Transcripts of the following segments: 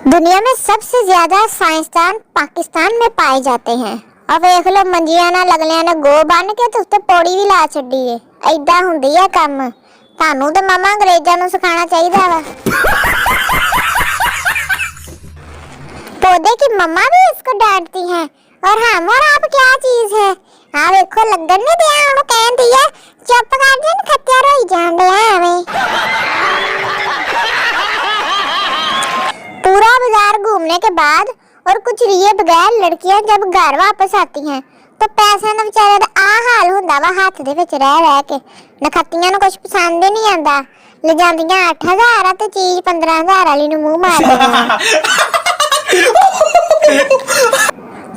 दुनिया में सबसे ज्यादा साइंसदान पाकिस्तान में पाए जाते हैं। अब देख लो मंजिया ना लगलिया ने गो बन के ते उत्ते पौड़ी भी ला छड्डी है। ऐदा हुंदी है काम। तानू ते मामा अंग्रेजां नू सिखाना चाहिदा वा। पौधे की मम्मा भी इसको डांटती हैं और हम और आप क्या चीज है। हाँ देखो लगन नहीं दिया उन्होंने कहती है चुप कर जा खत्या रोई जान दे हमें। पूरा बाजार घूमने के बाद और कुछ लिए बगैर लड़कियां जब घर वापस आती हैं तो पैसे ना बेचारे दा आ हाल हुंदा वा हाथ दे विच रह के। नखत्तियां नू कुछ पसंद ही नहीं आंदा। ले जांदियां 8000 ते चीज 15000 वाली नू मुंह मार दिंदियां।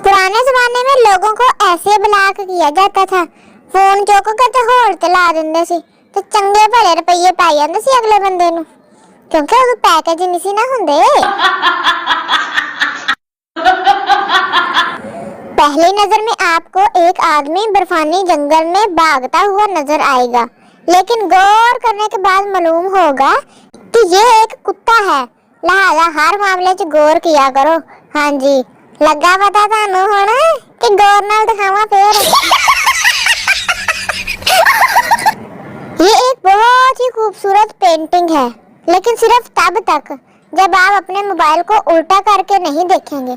पुराने जमाने में लोगों को ऐसे ब्लॉक किया जाता था। फोन चुक के ते होल्ड ते ला दिंदे सी ते चंगे भले रुपये पाई जांदे सी अगले बंदे नू, क्योंकि उस पैकेज नहीं सी ना हुंदे। पहली नजर में आपको एक आदमी बर्फानी जंगल में भागता हुआ नजर आएगा, लेकिन गौर करने के बाद मालूम होगा कि ये एक कुत्ता है। लिहाजा हर मामले च गौर किया करो। हाँ जी, लगा पता थानू हुण कि गौर नाल दिखावा फिर। ये एक बहुत ही खूबसूरत पेंटिंग है, लेकिन सिर्फ तब तक जब आप अपने मोबाइल को उल्टा करके नहीं देखेंगे।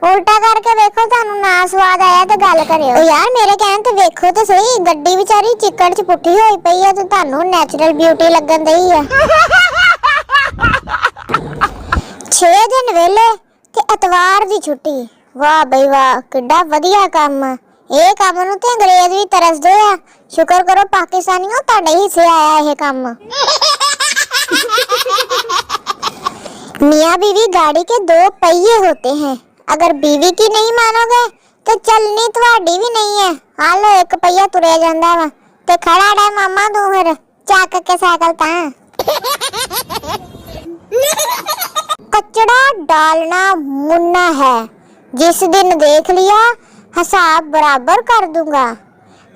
उल्टा करके देखो थानू ना स्वाद आया तो गल करियो। यार मेरे कहने ते देखो तो सही, गड्डी बेचारी चिक्कड़ च पुट्ठी होई पई है ते थानू नेचुरल ब्यूटी लगन दई है। 6 दिन वेले ते एतवार दी छुट्टी। वाह बई वाह, किड्डा वधिया काम। ਇਹ ਕੰਮ ਨੂੰ ਤੇ ਅੰਗਰੇਜ਼ ਵੀ ਤਰਸਦੇ ਆ। शुक्र करो पाकिस्तानियों ਤੁਹਾਡੇ हिस्से आया ये काम। मियाँ बीवी गाड़ी के 2 पहिए होते हैं। अगर बीवी की नहीं मानोगे तो चलनी तुम्हारी भी नहीं है। हालो एक पहिया तुरे जांदा वा ते खड़ा रह मामा तू फिर चक के साइकिल ता। कचड़ा डालना मुन्ना है, जिस दिन देख लिया हिसाब बराबर कर दूंगा।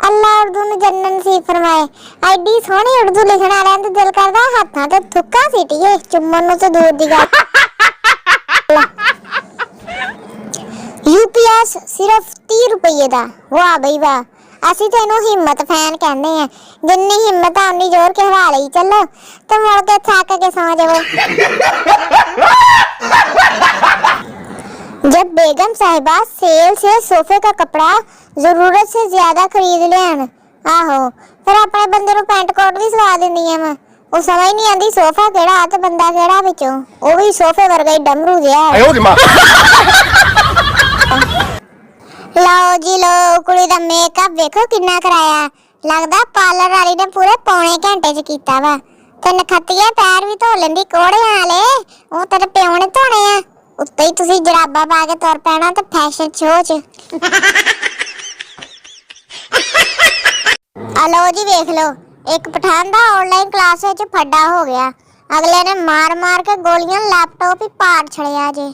अल्लाह उर्दू ने जन्नत नसीब फरमाए। एडी सोहनी उर्दू लिखना वाले ते दिल करदा हत्थां ते थुक्का सीटीए चुम्मन नु ते दूर दी गल। यूपीएस सिर्फ 30 रुपये दा। वाह बई वाह, ਅਸੀਂ ਤੈਨੂੰ ਹਿੰਮਤ ਫੈਨ ਕਹਿੰਦੇ ਆ। ਜਿੰਨੀ ਹਿੰਮਤ ਆ ਉਨੀ ਜ਼ੋਰ ਕੇ ਹਵਾ ਲਈ ਚੱਲੋ ਤੇ ਮੁੜ ਕੇ ਥੱਕ ਕੇ ਸੌ ਜਾਵੋ। जब बेगम साहिबा सेल से सोफे का कपड़ा जरूरत से ज्यादा खरीद लेन, आहो फिर अपने बंदे नु पैंट कोट भी सवा दिंदियां वा। वो समझ नहीं आंदी सोफा केड़ा ते बंदा केड़ा विचों। ओ भी सोफे वर्गा ही डमरू जिहा। लो जी लो, कुड़ी दा मेकअप देखो किन्ना कराया। लगदा पार्लर वाली ने पूरे पौने घंटे च कीता वा। ते नखत्तिया पैर भी धो लेंदी कोड़े वाले, ओ तेरे प्यो ने धोने आ। उत्ते ही तुसी जराबा पा के तुर पैना ते फैशन शो च। आलो जी देख लो, एक पठान दा ऑनलाइन क्लास विच फड्डा हो गया। अगले ने मार मार के गोलियां लैपटॉप ही पाड़ छड़िया जे।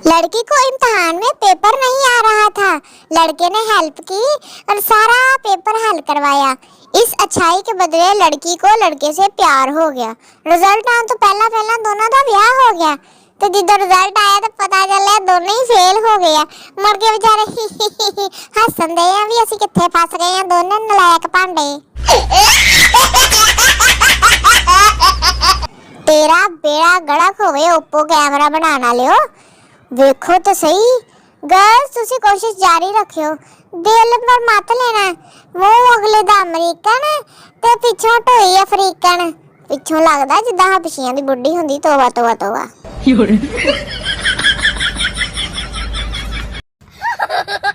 लड़की को इम्तिहान में पेपर नहीं आ रहा था। लड़के ने हेल्प की और सारा पेपर हल करवाया। इस अच्छाई के बदले लड़की को लड़के से प्यार हो गया। रिजल्ट आने तो पहला दोनों का ब्याह हो गया। तो जिद्दों रिजल्ट आया तो पता चलिया दोनों ही फेल हो गए। मुड़ के बेचारे हसन दे भी असी कित्थे फस गए हैं, दोनों नलायक भांडे। तेरा बेड़ा गड़क होवे ओप्पो कैमरा बनाना लियो। देखो तो सही गर्ल्स, तुसी कोशिश जारी रखियो। दिल पर मत लेना। मुंह अगले दा अमरीकन ते पिछों ढोई अफ्रीकन। पिछों लगदा जिद्दां हबशियां दी बुड्ढी हुंदी। तोबा तोबा तोबा।